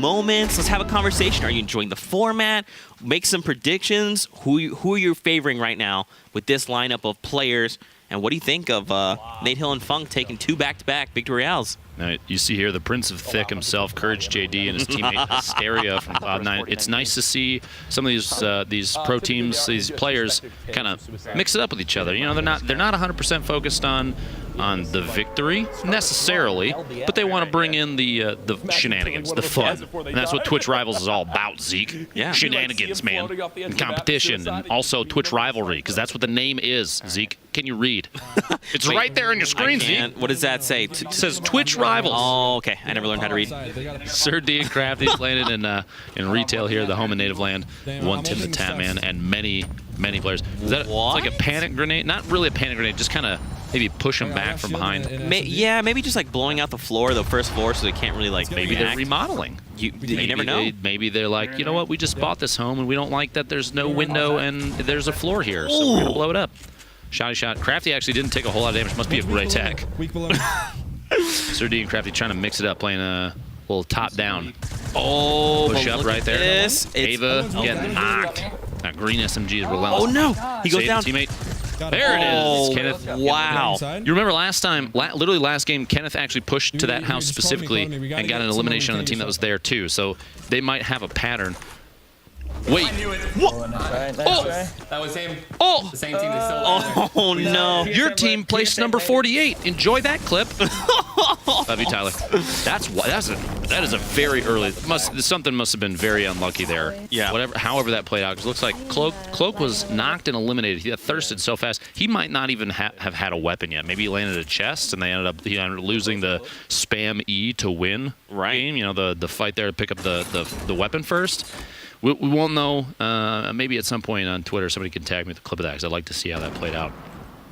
moments. Let's have a conversation. Are you enjoying the format? Make some predictions. Who are you favoring right now with this lineup of players? And what do you think of Nate Hill and Funk taking 2 back-to-back victory royales? Now, you see here the Prince of Thick himself, Courage JD, and his teammate Hysteria from Cloud9. It's nice to see some of these pro teams, these players, kind of mix it up with each other. You know, they're not 100% focused on the victory necessarily, but they want to bring in the shenanigans, the fun, and that's what Twitch Rivals is all about. Zeke, yeah, shenanigans, man, and competition, and also Twitch rivalry, because that's what the name is. Zeke, can you read? It's right there on your screen, Zeke. What does that say? It says Twitch Rivals. Oh, okay. I never learned how to read. Sir D and Crafty playing it in retail here, the home and native land. One Tim the Tap Man and many players. Is that like a panic grenade? Not really a panic grenade, just kind of maybe push them back from behind. Yeah, maybe just like blowing out the floor, the first floor, so they can't really like. Maybe they're remodeling. You never know. Maybe they're like, you know what? We just bought this home and we don't like that there's no window and there's a floor here, so we're gonna blow it up. Shotty shot. Crafty actually didn't take a whole lot of damage. Must be a great tech. Sir D and Crafty trying to mix it up, playing a little top down. Oh, push up right there. Ava getting knocked. That green SMG is relentless. Oh no, he goes down. Teammate. There it is, Kenneth. Wow. You remember last time, literally last game, Kenneth actually pushed to that house specifically and got an elimination on the team that was there too. So they might have a pattern. Wait. What? Oh! That was him. Oh! The same team that still Oh no. Your team placed number 48. Enjoy that clip. Love you, Tyler. That is a very early. Something must have been very unlucky there. Yeah. However that played out, because it looks like Cloak was knocked and eliminated. He got thirsted so fast. He might not even have had a weapon yet. Maybe he landed a chest and he ended up losing the spam E to win game. You know, the fight there to pick up the weapon first. We won't know. Maybe at some point on Twitter, somebody can tag me with a clip of that, because I'd like to see how that played out.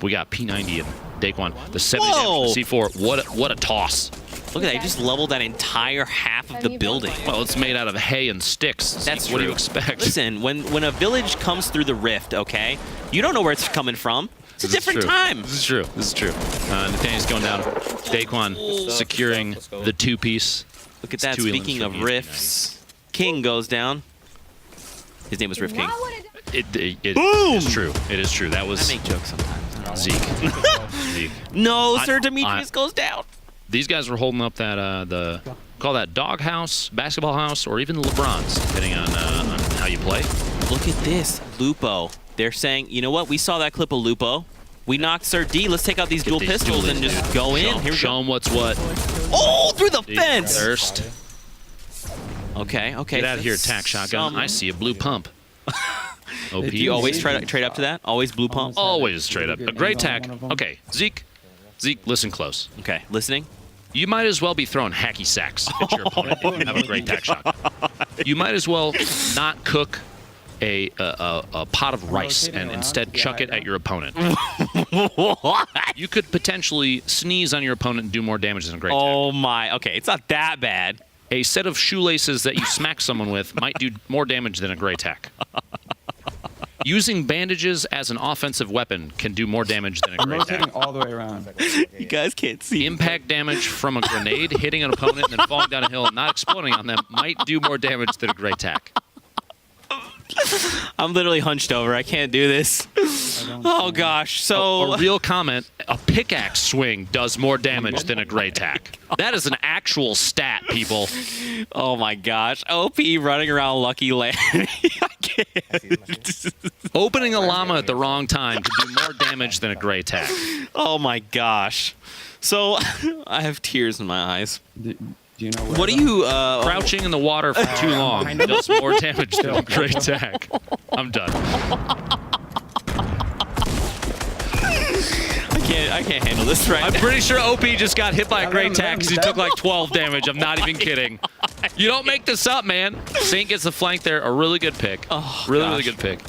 We got P90 and Daquan, the 70 damage from C4. What a toss! Look at that. He just leveled that entire half of the building. Well, it's made out of hay and sticks. That's what do you expect? Listen, when a village comes through the rift, okay, you don't know where it's coming from. It's a different time. This is true. This is true. Nathaniel's going down. Daquan securing the 2-piece. Look at that. Speaking of rifts, King goes down. His name was Rift King. It is true. It is true. That was. I make jokes sometimes. Zeke. No, Sir Demetrius goes down. These guys were holding up that call that dog house, basketball house, or even LeBron's, depending on how you play. Look at this, Lupo. They're saying, you know what? We saw that clip of Lupo. We knocked Sir D. Let's take out these dual pistols and just go in. Here we go. Show them what's what. Oh, through the fence. Thirst. Okay. Get out of here, tack shotgun. I see a blue pump. Do you always trade up to that? Always blue pump? Always trade up. A great tack. Okay, Zeke, listen close. Okay, listening. You might as well be throwing hacky sacks at your opponent if you have a great tack shot. You might as well not cook a pot of rice and instead chuck it at your opponent. What? You could potentially sneeze on your opponent and do more damage than a great tack. Oh my. Okay, it's not that bad. A set of shoelaces that you smack someone with might do more damage than a gray tack. Using bandages as an offensive weapon can do more damage than a gray tack. All the way around. You guys can't see. Impact damage from a grenade hitting an opponent and then falling down a hill and not exploding on them might do more damage than a gray tack. I'm literally hunched over. I can't do this. Oh gosh. So a real comment: a pickaxe swing does more damage than a gray tack. That is an actual stat, people. Oh my gosh. OP running around Lucky Land. I can't. Opening a llama at the wrong time can do more damage than a gray tack. Oh my gosh. So I have tears in my eyes. Do you know what do you crouching in the water for too long does more damage than a great tack. I'm done. I can't handle this right I'm now. pretty sure OP just got hit by a great tack because he took like 12 damage. I'm not even kidding. You don't make this up, man. Saint gets the flank there. A really good pick. Oh, really good pick.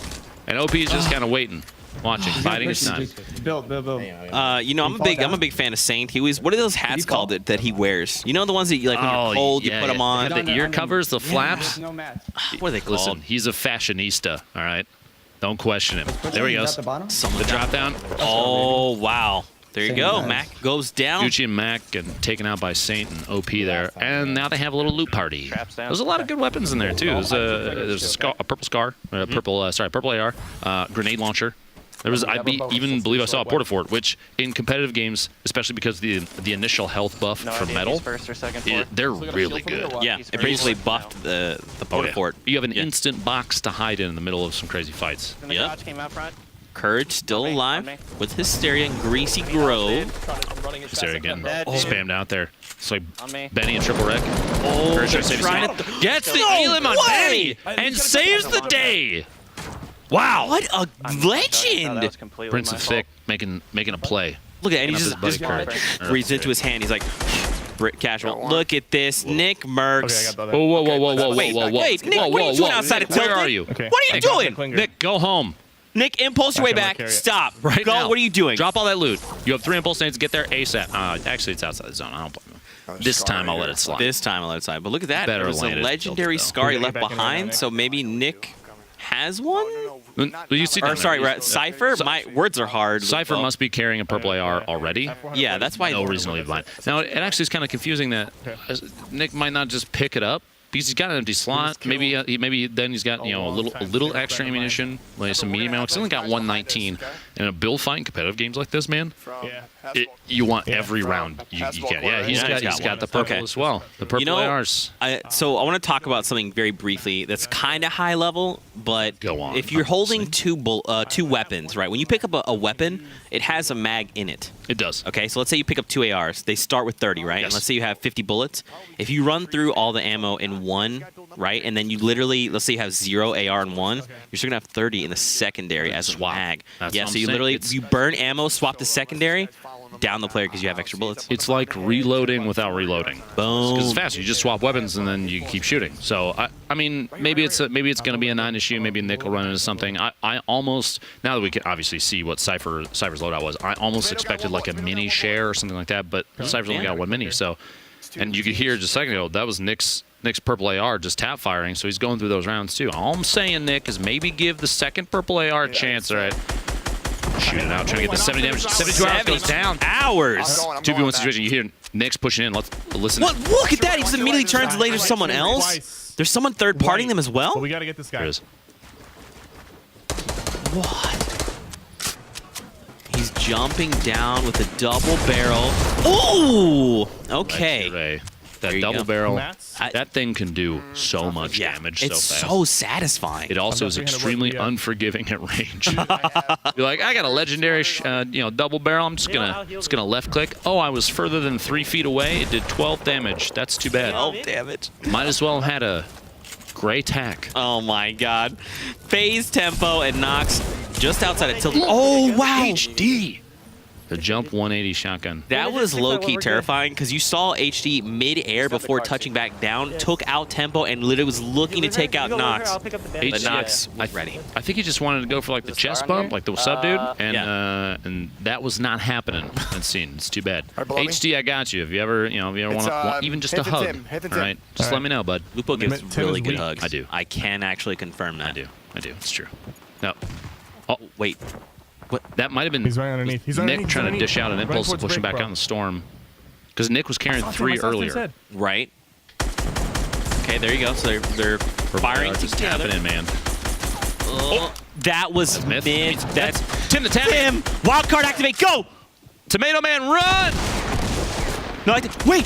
And OP is just kind of waiting. Watching, biding his time. Bill. You know, I'm a big fan of Saint. He always, what are those hats called that he wears? You know, the ones that you like when you're cold, you put them on. The ear covers, the flaps. No match. What are they called? Listen, he's a fashionista. All right, don't question him. There he goes. At the bottom? The drop down. Oh wow. There you go. Mac goes down. Gucci and Mac and taken out by Saint and OP there. And now they have a little loot party. There's a lot of good weapons in there, too. There's a purple scar, purple AR, grenade launcher. There was, even believe I saw a Portafort, which in competitive games, especially because the initial health buff from metal, they're really good. Yeah, it basically buffed the Portafort. You have an instant box to hide in the middle of some crazy fights. Yep. Courage still alive with Hysteria and Greasy Grove. Hysteria getting spammed out there. It's like Benny and Triple Wreck. Oh, gets the elim on Benny and saves the day. Wow. What a legend. Prince of Thick making a play. Look at that. And he just breathes into his hand. He's like, casual. Look at this. Nick Merckx. Whoa. Wait, Nick, what are you doing outside of Tilted? Where are you? What are you doing? Nick, go home. Nick, impulse your way back. Stop. Right go. Now. What are you doing? Drop all that loot. You have 3 impulse nades. Get there ASAP. Actually, it's outside the zone. I don't blame you. This time I'll let it slide. This time I'll let it slide. But look at that. Better There's a legendary Scar he left behind, so maybe Nick has one? You see Cypher? My words are hard. Cypher must be carrying a purple AR already. Yeah, that's why. No reason to leave behind. Now, it actually is kind of confusing that Nick might not just pick it up because he's got an empty slot. Maybe then he's got a little extra ammunition, like some medium ammo. He's only got 119. In a build fight in competitive games like this, man, you want every round you can. Yeah, he's got the purple as well. The purple ARs. So I want to talk about something very briefly that's kind of high level, but go on. If you're holding two weapons, right? When you pick up a weapon, it has a mag in it. It does. Okay, so let's say you pick up 2 ARs. They start with 30, right? Yes. And let's say you have 50 bullets. If you run through all the ammo in one, right, and then you literally, let's say you have 0 AR in one, you're still gonna have 30 in the secondary as a mag. Yeah, so you literally you burn ammo, swap the secondary, down the player because you have extra bullets. It's like reloading without reloading. Boom. Because it's fast. You just swap weapons and then you keep shooting. So I mean, maybe it's going to be a non-issue. Maybe Nick will run into something. I almost, now that we can obviously see what Cypher's loadout was, I almost expected like a mini share or something like that. But Cypher's only got 1 mini. So, and you could hear just a second ago that was Nick's purple AR just tap firing. So he's going through those rounds too. All I'm saying, Nick, is maybe give the second purple AR a chance. All right. Shoot it out, trying to get the 70 damage. 72 hours goes down. 2v1 situation. You hear Nick's pushing in. Let's listen. What? Look at that. He just immediately turns later someone else. There's someone third partying them as well? But we got to get this guy. There it is. What? He's jumping down with a double barrel. Ooh! Okay. That double barrel, Mats? that thing can do so much damage so it's fast. so satisfying. It also is extremely unforgiving at range. You're like, I got a legendary, double barrel. I'm just gonna left click. Oh, I was further than 3 feet away. It did 12 damage. That's too bad. 12 damage. Might as well have had a gray tack. Oh my God. Phase tempo and knocks just outside of tilt. Oh wow. HD. The jump 180 shotgun. That was low-key terrifying because you saw HD mid-air before touching back down, took out tempo, and literally was looking to take out Nox. But Nox was ready. I think he just wanted to go for like the chest bump, like the sub dude, and that was not happening. That scene. It's too bad. HD, I got you. If you ever want even just a hug, all right, just let me know, bud. Lupo gives really good hugs. I do. I can actually confirm that. I do. It's true. No. Oh wait. What? That might have been He's right underneath. Nick trying to dish out an impulse to push him back out in the storm. Because Nick was carrying 3 earlier. Right. Okay, there you go. So they're firing together. Happening, man. That was Smith. mid. That's Tim the Tap. Tim. Wild card activate. Go. Tomato Man, run! No, wait.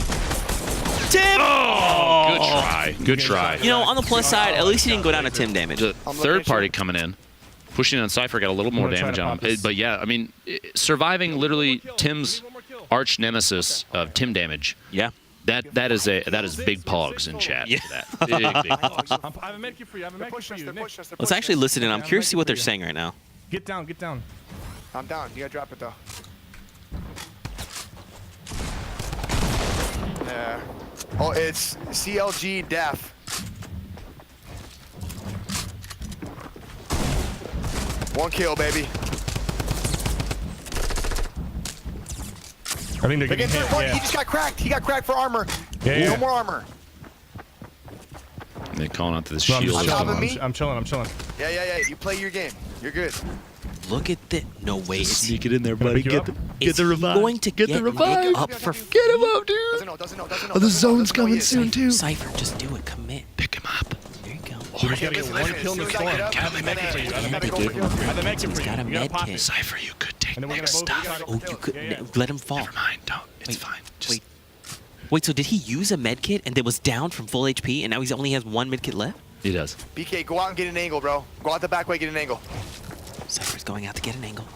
Tim. Oh, good try. Good try. You know, on the plus side, at least he didn't go down to Tim damage. The third party coming in. Pushing on Cypher got a little more damage on him. But yeah, I mean, surviving literally Tim's arch nemesis of Tim damage. Yeah. That is big pogs in chat. Yeah. For that. Big pogs. I have a med kit for you. Let's actually listen in. I'm curious to see what they're saying right now. Get down. Get down. I'm down. You gotta drop it though. Yeah. Oh, it's CLG Def. One kill, baby. I think they're getting hit. He just got cracked. He got cracked for armor. Yeah. No more armor. They're calling out to the No, shield. On top of me. I'm chilling. Yeah. You play your game. You're good. Look at that. No way. Is Sneak it in there, buddy. pick you up? is he going to get Nick up for Get him up, dude. Doesn't know. Oh, the zone's coming soon, too. Cypher? Just do it. Commit. Pick him up. There you go. You just gotta get one kill in the storm. I have the med kit for you. I have the med kit for you. I have the med kit for He's got a you. You gotta med pop kit. it. Cypher, you could take And then we're Nick's gonna both- stuff. Oh, you could let him fall. Never mind. Don't. It's Wait, fine. Just Wait. Wait, so did he use a med kit and it was down from full HP and now he only has one med kit left? He does. BK, go out and get an angle, bro. Go out the back way, get an angle. Cypher's going out to get an angle.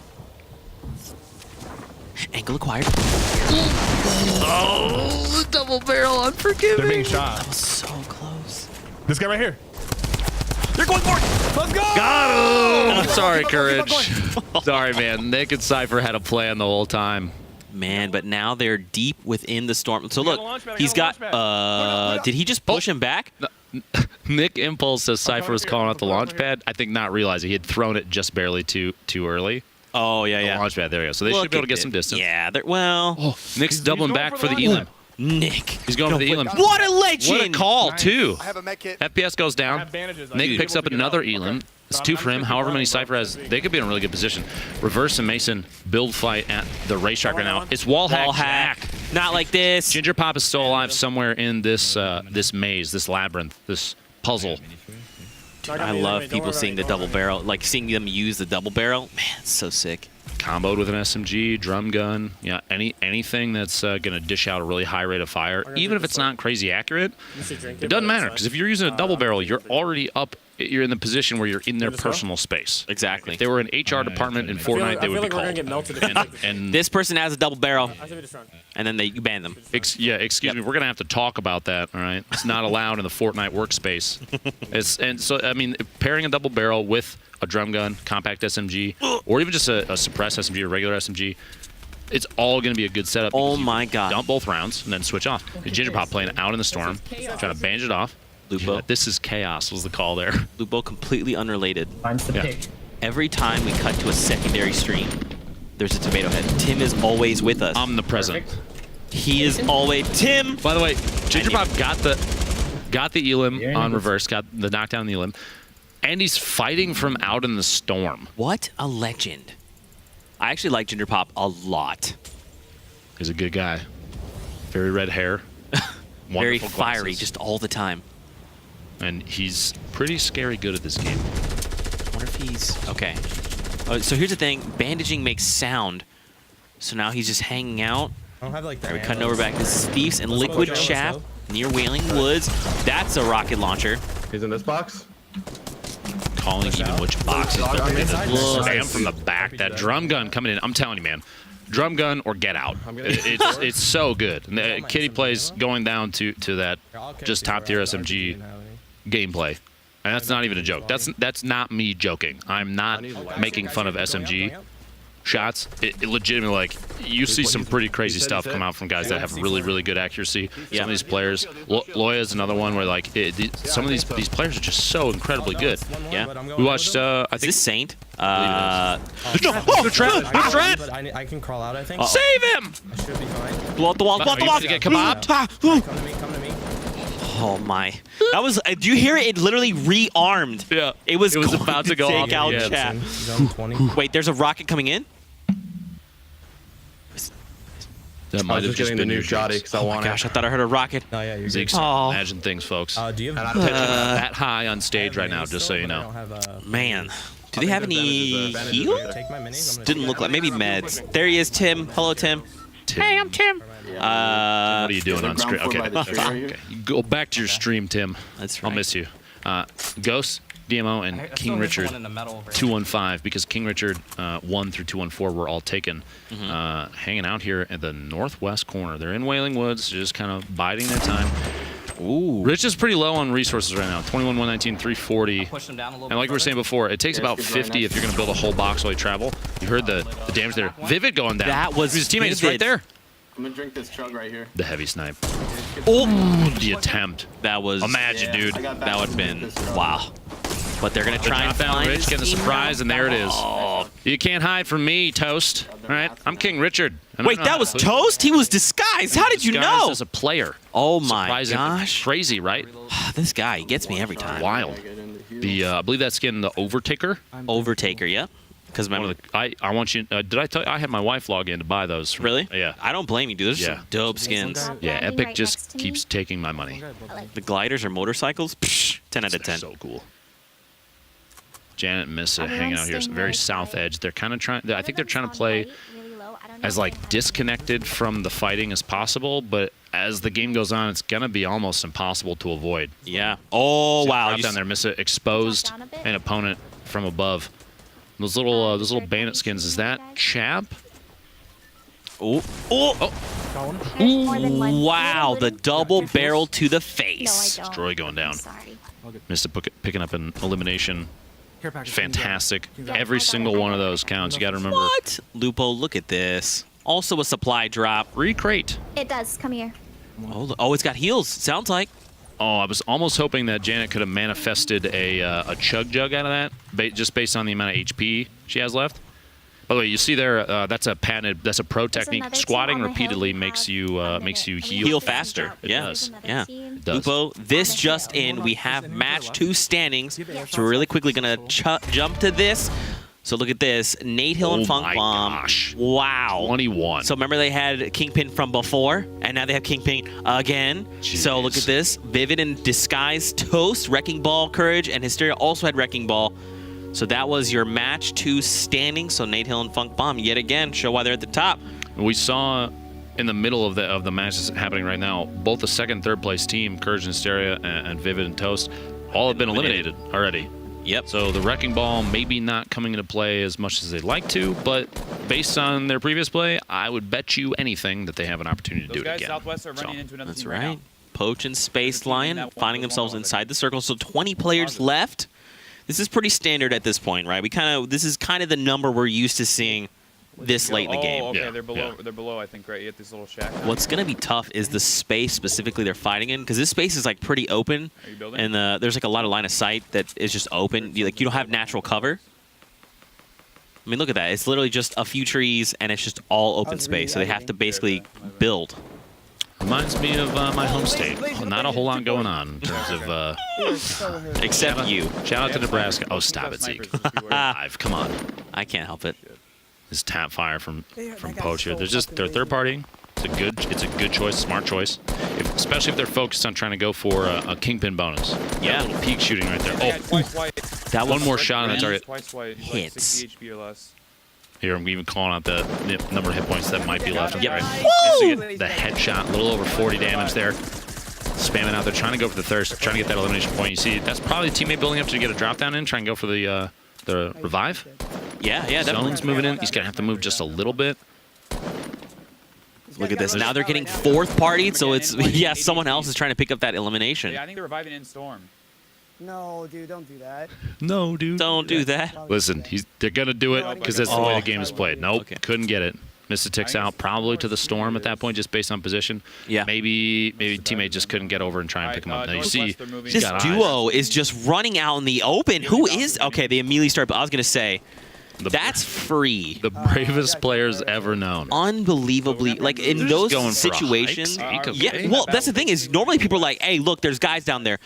Angle acquired. Oh, the double barrel, unforgiving. They're being shot. That was so close. This guy right here. They're going for it! Let's go! Got him. Sorry, Keep on going, Courage. keep on Sorry, man. Nick and Cypher had a plan the whole time. Man, but now they're deep within the storm. So got look, a launch pad, I he's got a got, launch pad. did he just push him back? Nick Impulse says Cypher coming was here, calling I'm out the coming launch here. pad. I think not realizing he had thrown it just barely too early. Oh, yeah, The yeah. launch pad, there you go. So they Look should be able to at get some it. distance. Yeah, well, Oh, Nick's He's doubling going back for for the the Elim. Nick. He's going for the Elim. What a legend! What a call, Nice. too. I have a med kit. FPS goes I down. have bandages. Nick I picks should up be able to another get out. Elim. Okay. It's So two I'm for him. just However gonna many keep Cypher going, has, bro. they could be in a really good position. Reverse and Mason build fight at the racetrack right now. It's wall Ball hack. hack. Not like this. Ginger Pop is still alive somewhere in this this maze, this labyrinth, this puzzle. I love people seeing the double barrel, like seeing them use the double barrel. Man, it's so sick. Comboed with an SMG, drum gun, yeah, anything that's gonna dish out a really high rate of fire, even if it's not crazy accurate. It doesn't matter because if you're using a double barrel, you're already up. You're in the position where you're in their personal space. Exactly. If they were an HR department in Fortnite, they would be called. And This person has a double barrel, I should be just run. and then you ban them. excuse me, we're gonna have to talk about that. All right, it's not allowed in the Fortnite workspace. And so I mean, pairing a double barrel with a drum gun, compact SMG, or even just a suppressed SMG or regular SMG, it's all going to be a good setup. Oh because you my God. Dump both rounds and then switch off. Ginger Pop playing out in the storm, trying to bandage it off. Lupo. Yeah, this is chaos was the call there. Lupo, completely unrelated. Finds the Yeah. pick. Every time we cut to a secondary stream, there's a tomato head. Tim is always with us. Omnipresent. He is always Tim. By the way, Ginger Pop got the Elim Yeah, on he was- reverse, got the knockdown on the Elim, and he's fighting from out in the storm. What a legend. I actually like Ginger Pop a lot. He's a good guy. Very red hair. Very Wonderful fiery, glasses. just all the time. And he's pretty scary good at this game. I wonder if he's okay. So here's the thing: bandaging makes sound. So now he's just hanging out. I don't have like All right, we're cutting over back to Thieves and Liquid Shaft near Wailing Woods. That's a rocket launcher. He's in this box. Calling even which boxes. On the inside. Spam from the back. That drum gun coming in. I'm telling you, man. Drum gun or get out. It's so good. And, Kitty plays going down to that just top tier SMG gameplay. And that's not even a joke. That's not me joking. I'm not making fun of SMG shots. It legitimately, like, you see some pretty crazy stuff come out from guys that have really, really good accuracy. Some of these players, Loya is another one where, like, some of these players are just so incredibly good. Yeah. We watched, I Is think, this Saint? good trap. But I can crawl out, I think. Save him! I should be fine. Blow up the wall. Blow up the Are you wall. gonna get kebabbed? Come to me, come to me. Oh my! That was. Do you hear it? It literally rearmed. Yeah. It was It was going about to go take off. out Yeah. chat. Zone 20. Wait, there's a rocket coming in. That I might was have just just getting the been new your shoddy dreams. because I Oh my want gosh! I it. thought I heard a rocket. No, yeah, you're good. Zeke's Oh. imagine things, folks. Do you have that high on I stage have right now, minis just so still, you but I know. don't have, Man, do they have any Bandages, heal? Take my minis. I'm gonna Didn't take look my like maybe meds. There he is, Tim. Hello, Tim. Hey, I'm Tim. What are you doing on ground screen? floor Okay, by the tree right here. okay. You go back to your stream, Tim. That's I'll right. miss you. Ghost, DMO, and King Richard 215 because King Richard 1 through 214 were all taken. Hanging out here at the northwest corner. They're in Wailing Woods, just kind of biding their time. Ooh. Rich is pretty low on resources right now. 21, 119, 340. Push him down a little And like we were saying before, it takes Yeah, about it's good 50 right if you're going to build a whole box while you travel. You heard the damage there. Vivid going down. That was his teammate is right Vivid. there. I'm gonna drink this chug right here. The heavy snipe. Oh, The attempt. that was. Imagine, dude. I got That would have been this chug. wow. But they're gonna The try and drop down, find Rich his getting the team surprise, now. and there it is. Oh. You can't hide from me, Toast. All right, I'm King Richard. and Wait, I'm that not- was Toast? He was disguised. How did you disguised know? As a player. Oh my Surprising. gosh. Crazy, right? This guy, he gets me every time. Wild. I get into huge. The I believe that skin, the Overtaker. Overtaker, yep. Because remember, I want you. Did I tell you I had my wife log in to buy those? really? Yeah. I don't blame you, dude. Those are Yeah. some dope skins. Yeah. Landing Epic right just next to me. keeps taking my money. The gliders or motorcycles, psh, 10 out of 10. So cool. Janet and Missa hanging Everyone's out here, staying very really south quiet. edge. They're kind of trying. I think they're trying to play as like disconnected from the fighting as possible, but as the game goes on, it's gonna be almost impossible to avoid. Yeah. Oh, wow. Drop down there, Missa exposed Drop down a bit. an opponent from above. Those little bandit skins. Is that Champ? Oh, oh, wow. The double barrel to the face. No, I don't. Destroy going down. I'm sorry. Missa picking up an elimination. Care package. Fantastic. Yeah, Every I got it, single I one got of it. those counts. You got to remember. What? Lupo, look at this. Also a supply drop. Recrate. It does. Come here. Oh, it's got heals, sounds like. Oh, I was almost hoping that Janet could have manifested a chug jug out of that, just based on the amount of HP she has left. By the way, you see there, that's a pro technique. another team Squatting on the hill. repeatedly We makes have you a makes you minute. heal. faster. It Yeah. does. Yeah. It does. Lupo, this On the just hill. in, we have match 2 standings. So we're really quickly going to jump to this. So look at this. Nate Hill and Oh Funk my Bomb. gosh. Wow. 21. So remember they had Kingpin from before, and now they have Kingpin again. So look Jeez. at this. Vivid and Disguise, Toast, Wrecking Ball, Courage, and Hysteria also had Wrecking Ball. So that was your match 2 standing. So Nate Hill and Funk Bomb yet again show why they're at the top. We saw in the middle of the matches happening right now, both the second, third place team, Courage and Hysteria and Vivid and Toast, all have been eliminated already. Yep. So the Wrecking Ball maybe not coming into play as much as they'd like to, but based on their previous play, I would bet you anything that they have an opportunity to Those do it guys again. southwest are running So, into another That's team right. now. Poach and Space team in Lion that one finding was themselves one inside already. the circle. So 20 players left. This is pretty standard at this point, right? This is kind of the number we're used to seeing this late in the game. Oh, okay, Yeah, they're below. yeah. They're below. I think right. You get this little shack. What's gonna be tough is the space specifically they're fighting in, because this space is like pretty open, Are you building? and there's like a lot of line of sight that is just open. You don't have natural cover. I mean, look at that. It's literally just a few trees, and it's just all open space. So they have to basically build. Reminds me of my home state. Not a whole lot going on in terms of. Except you. Shout out to Nebraska. Oh, stop it, Zeke. Five. Come on. I can't help it. This tap fire from Poach here. They're third partying. It's a good choice, smart choice, especially if they're focused on trying to go for a kingpin bonus. Yeah. That little peak shooting right there. Yeah, Oh, twice white. That one was more shot on that target. Twice white. He's Hits. Like 60 HP or less. Here I'm even calling out the number of hit points that might be left. Yep. The headshot, a little over 40 damage there. Spamming out there, trying to go for the thirst, trying to get that elimination point. You see, that's probably the teammate building up to get a drop down in, try and go for the revive. Yeah, definitely. Zone's moving in. He's gonna have to move just a little bit. Look at this. Now they're getting fourth partied, so it's someone else is trying to pick up that elimination. Yeah, I think they're reviving in storm. No, dude, don't do that. No, dude. Don't do that. Listen, they're gonna do it because that's the way the game is played. Nope, Okay. couldn't get it. Missed the ticks out, probably to the storm at that point, just based on position. Yeah. Maybe teammate just couldn't get over and try and pick him up. Now you see, Northwest, they're moving. he's This got duo is just running out in the open. Who is? Okay, they immediately start. I was gonna say, that's free. the bravest players ever known. Unbelievably, like in They're just those going for a hike, situations. Zeke, okay? Yeah, well, that's the thing is normally people are like, "Hey, look, there's guys down there.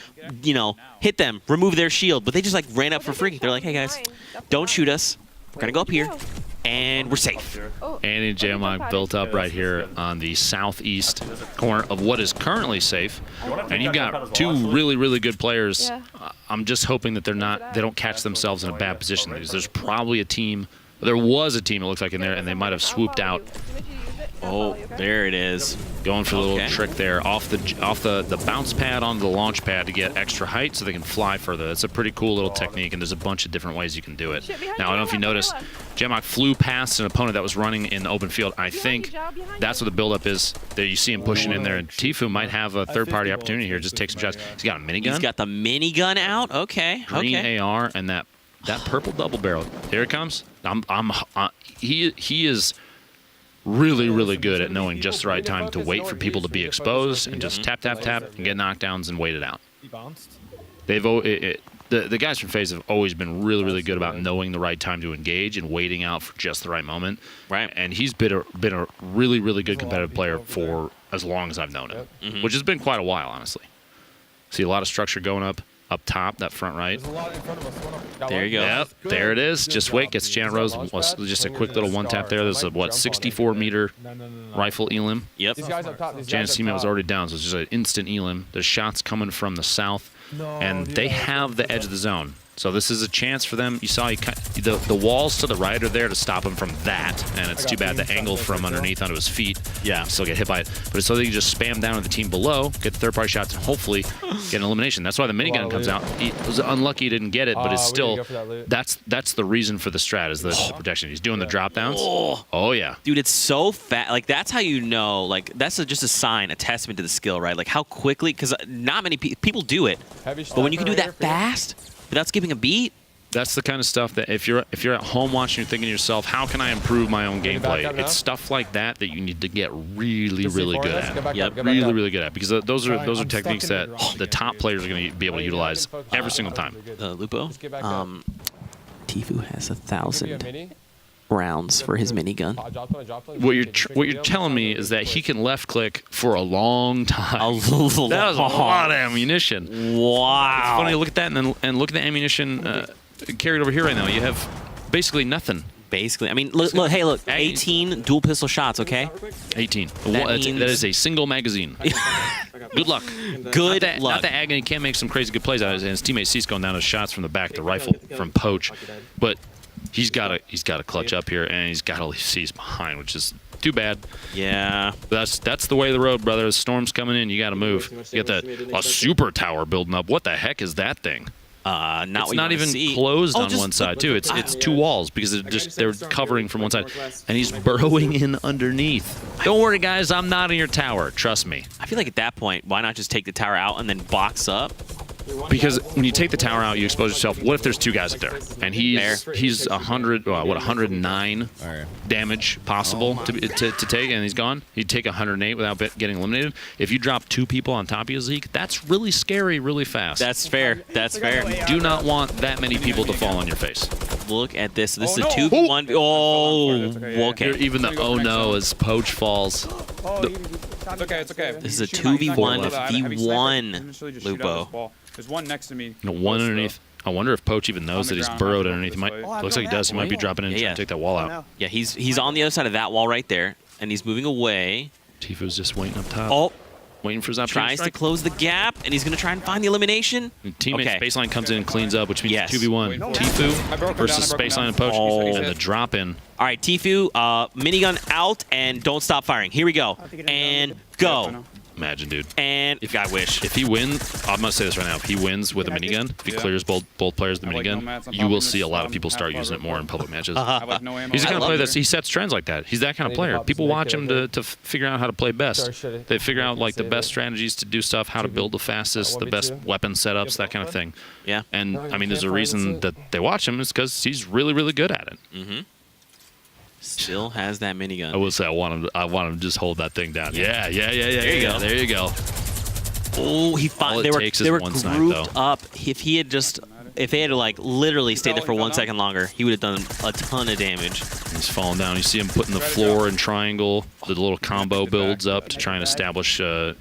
You know, hit them, remove their shield." But they just like ran up for free. They're like, "Hey guys, don't shoot us. We're gonna go up here, and we're safe." Andy and J-Mog built up right here on the southeast corner of what is currently safe, and you've got two really, really good players. I'm just hoping that they don't catch themselves in a bad position. There's probably a team. There was a team, it looks like, in there, and they might have swooped out. Oh, there it is. Going for the little Okay. trick there, off the bounce pad onto the launch pad to get extra height so they can fly further. That's a pretty cool little technique, and there's a bunch of different ways you can do it. Now, I don't know if you noticed, J-Mog flew past an opponent that was running in the open field. I think that's what the buildup is. There you see him pushing in there, and Tifu might have a third-party opportunity here. Just take some shots. He's got a minigun. He's got the minigun out. Okay. Green Okay. AR and that purple double barrel. Here it comes. He is really, really good at knowing just the right time to wait for people to be exposed and just tap, tap, tap, and get knockdowns and wait it out. He bounced. The guys from FaZe have always been really, really good about knowing the right time to engage and waiting out for just the right moment. Right. And he's been a really, really good competitive player for as long as I've known him, which has been quite a while, honestly. See a lot of structure going up. up top, that front right. There's a lot in front of us. Got There one. you go. Yep, Good. there it is. Good Just job, wait, gets dude. Janet Good Rose. job. Was just a And quick we're little gonna one tap scar. there. There's I a, might what, jump on it. 64 meter No. rifle elim. Yep. These guys up top. These Janet's guys up teammate was top. already down, so it's just an instant elim. There's shots coming from the south, No, and dude, they that was have the good. edge of the zone. So this is a chance for them. You saw the walls to the right are there to stop him from that, and it's I got too bad the beams angle on from this as underneath onto his feet. Yeah. Still get hit by it. But it's so they can just spam down at the team below, get the third-party shots, and hopefully get an elimination. That's why the minigun comes out. He was unlucky he didn't get it, but it's we still didn't go for that loot. that's the reason for the strat is the protection. He's doing the drop downs. Oh. Oh yeah. Dude, it's so fast. Like, that's how you know, like, that's just a sign, a testament to the skill, right? Like, how quickly, because not many people do it. Heavy But when you can do sniper that right here for you. fast, without skipping a beat, That's the kind of stuff that if you're at home watching, you're thinking to yourself, how can I improve my own Get it back gameplay? up now. It's stuff like that that you need to get really, Just really C4 good this, at. get back Yep. up, get back Really, up. really good at, because those are Sorry, those are I'm stuck techniques in that the drop the top players are going to be able to utilize every single time. Lupo, Just get back up. Tifu has Give me a 1,000 mini. rounds for his minigun. Drop one. What you're telling me is that he can left click for a long time. A That was a long- lot of ammunition. It's Wow. funny to look at that and look at the ammunition carried over here right now. You have basically nothing. Basically, I mean, look, hey, look, 18 dual pistol shots, okay? 18. That That means- is a single magazine. Good luck. Good Not luck. that Agony can't make some crazy good plays out of it, and his teammate C's going down to shots from the back, the rifle from Poach. But he's got to clutch up here, and he's got to leave C's behind, which is too bad. Yeah. That's the way of the road, brother. The storm's coming in. You got to move. You got a super tower building up. What the heck is that thing? Not It's what you not wanna even see. closed Oh, on just one side too. It's two walls because they're covering from one side, and he's burrowing in underneath. Don't worry, guys. I'm not in your tower. Trust me. I feel like at that point, why not just take the tower out and then box up? Because when you take the tower out, you expose yourself. What if there's two guys up there, and he's 109 damage possible to take, and he's gone. He'd take 108 without getting eliminated. If you drop two people on top of you, Zeke, that's really scary, really fast. That's fair. That's fair. Do not want that many people to fall on your face. Look at this. This Oh, is a no. 2v1. Oh, That's okay, yeah. okay. Here, even the oh no as Poach falls. It's okay, it's okay. This is a Shoot him out. He's not 2v1 gonna have a heavy sniper. V1, He's literally just shoot out Lupo. this ball. There's one next to me. One close, though. underneath. I wonder if Poach even knows On that the he's ground, burrowed I'm underneath. He this might. way. Oh, Looks like he does. He might be dropping in and Yeah, trying to take that wall Oh, out. no. Yeah, he's on the other side of that wall right there, and he's moving away. Tifu's just waiting up top. Oh, Waiting for his opportunity tries to strike. close the gap, and he's going to try and find the elimination. Teammate's Okay. baseline comes in and cleans up, which means Yes. 2v1. Wait, Tifu I broke him versus down, I broke him baseline down. and Poach. Oh. And the drop in. All right, Tifu, minigun out, and don't stop firing. Here we go. think it is. And go. Imagine, dude. And if I wish. If he wins, I'm going to say this right now. If he wins with a minigun, if he Yeah. clears both players with the I like minigun, nomads. I'm you will popping see a this, lot of people start half using it more in public matches. I have like no ammo. He's the I kind of love player it. that he sets trends like that. He's that kind of I need to player. pop People some watch him AK to figure out how to play best. Sorry, shit. They figure out like the Save best it. strategies to do stuff, how to build the fastest, the best 1v2. weapon setups, that kind of thing. Yeah. And No, I mean, there's a campfire, reason that's that they watch him is because he's really, really good at it. Still has that minigun. I will say I want him to just hold that thing down. Yeah. There you go. There you go. Oh, he All it they were takes is they were one snipe, grouped though. up. If they had like literally stayed there for 1 second longer, he would have done a ton of damage. He's falling down. You see him putting the floor in triangle. The little combo builds up to try and establish a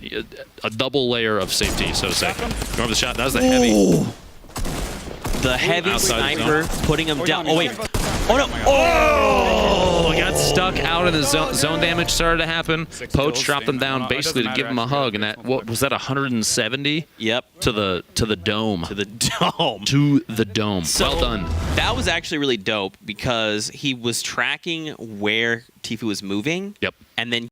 double layer of safety, so to say. Remember the shot? That was the heavy. The heavy Outside the sniper putting him down. Oh wait. Oh no. Oh, he got stuck out in the zone. Zone damage started to happen. Poach kills, dropped him down it basically to doesn't give him a matter, hug, and actually. that what was that 170 Yep. to the dome. To the dome. To the dome. So, Well done. That was actually really dope because he was tracking where Tifu was moving. Yep. And then